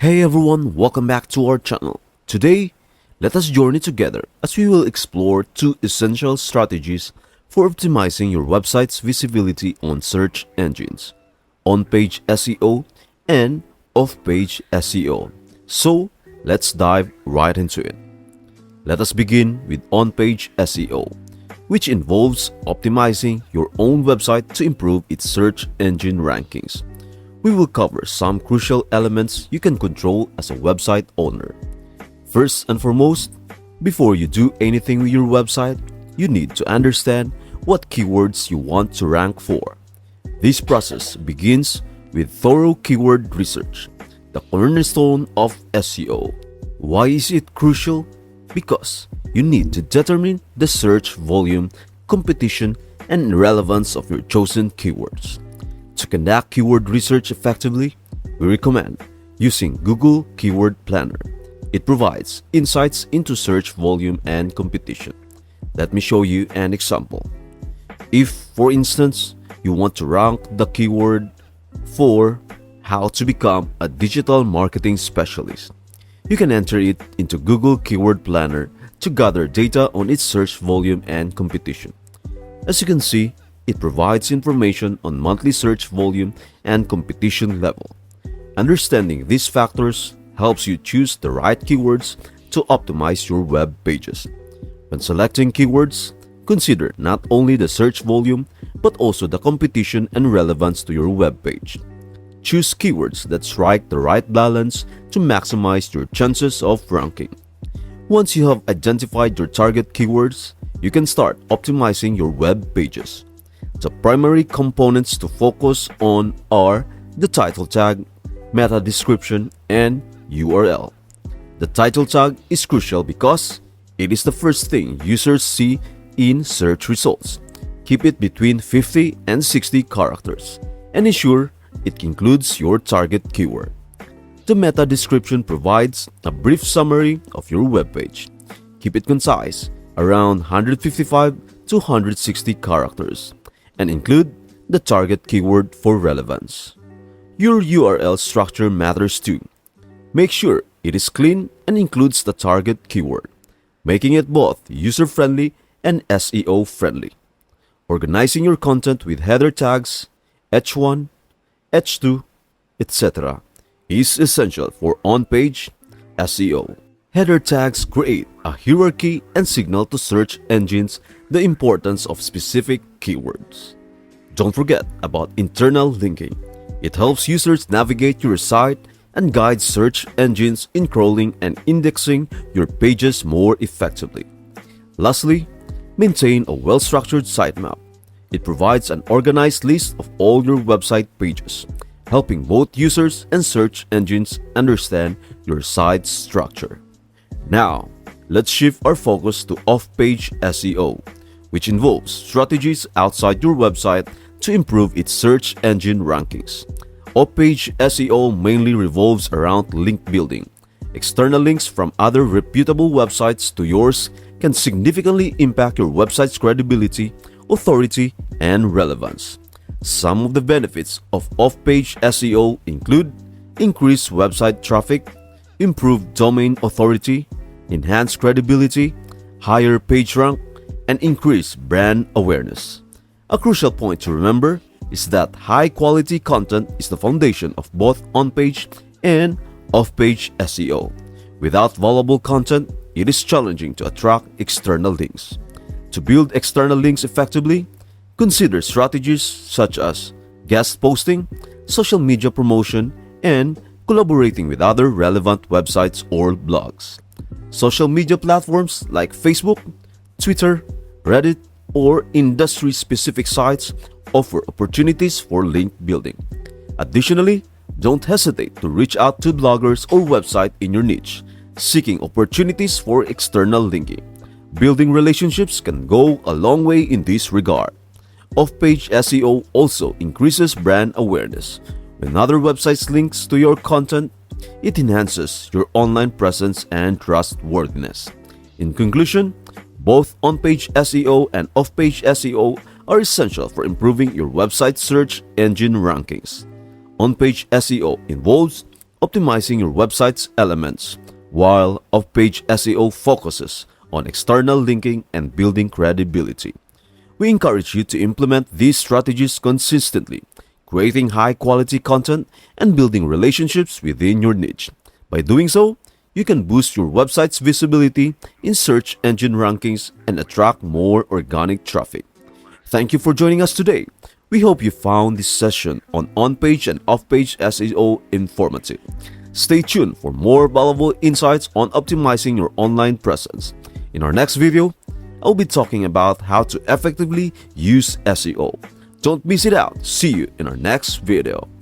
Hey everyone, welcome back to our channel. Today, let us journey together as we will explore two essential strategies for optimizing your website's visibility on search engines: on-page SEO and off-page SEO. So, let's dive right into it. Let us begin with on-page SEO, which involves optimizing your own website to improve its search engine rankings. We will cover some crucial elements you can control as a website owner. First and foremost, before you do anything with your website, you need to understand what keywords you want to rank for. This process begins with thorough keyword research, the cornerstone of SEO. Why is it crucial? Because you need to determine the search volume, competition, and relevance of your chosen keywords. To conduct keyword research effectively, we recommend using Google Keyword Planner. It provides insights into search volume and competition. Let me show you an example. If, for instance, you want to rank the keyword for how to become a digital marketing specialist, you can enter it into Google Keyword Planner to gather data on its search volume and competition. As you can see, it provides information on monthly search volume and competition level. Understanding these factors helps you choose the right keywords to optimize your web pages. When selecting keywords, consider not only the search volume but also the competition and relevance to your web page. Choose keywords that strike the right balance to maximize your chances of ranking. Once you have identified your target keywords, you can start optimizing your web pages. The primary components to focus on are the title tag, meta description, and URL. The title tag is crucial because it is the first thing users see in search results. Keep it between 50 and 60 characters and ensure it includes your target keyword. The meta description provides a brief summary of your web page. Keep it concise, around 155 to 160 characters, and include the target keyword for relevance. Your URL structure matters too. Make sure it is clean and includes the target keyword, making it both user-friendly and SEO-friendly. Organizing your content with header tags, H1, H2, etc. is essential for on-page SEO. Header tags create a hierarchy and signal to search engines the importance of specific keywords. Don't forget about internal linking. It helps users navigate your site and guides search engines in crawling and indexing your pages more effectively. Lastly, maintain a well-structured sitemap. It provides an organized list of all your website pages, helping both users and search engines understand your site's structure. Now, let's shift our focus to off-page SEO, which involves strategies outside your website to improve its search engine rankings. Off-page SEO mainly revolves around link building. External links from other reputable websites to yours can significantly impact your website's credibility, authority, and relevance. Some of the benefits of off-page SEO include increased website traffic, improved domain authority, enhanced credibility, higher page rank, and increased brand awareness. A crucial point to remember is that high-quality content is the foundation of both on-page and off-page SEO. Without valuable content, it is challenging to attract external links. To build external links effectively, consider strategies such as guest posting, social media promotion, and collaborating with other relevant websites or blogs. Social media platforms like Facebook, Twitter, Reddit, or industry-specific sites offer opportunities for link building. Additionally, don't hesitate to reach out to bloggers or websites in your niche, seeking opportunities for external linking. Building relationships can go a long way in this regard. Off-page SEO also increases brand awareness. When other websites links to your content, it enhances your online presence and trustworthiness. In conclusion, both on-page SEO and off-page SEO are essential for improving your website's search engine rankings. On-page SEO involves optimizing your website's elements, while off-page SEO focuses on external linking and building credibility. We encourage you to implement these strategies consistently, creating high-quality content and building relationships within your niche. By doing so, you can boost your website's visibility in search engine rankings and attract more organic traffic. Thank you for joining us today. We hope you found this session on-page and off-page SEO informative. Stay tuned for more valuable insights on optimizing your online presence. In our next video, I'll be talking about how to effectively use SEO. Don't miss it out. See you in our next video.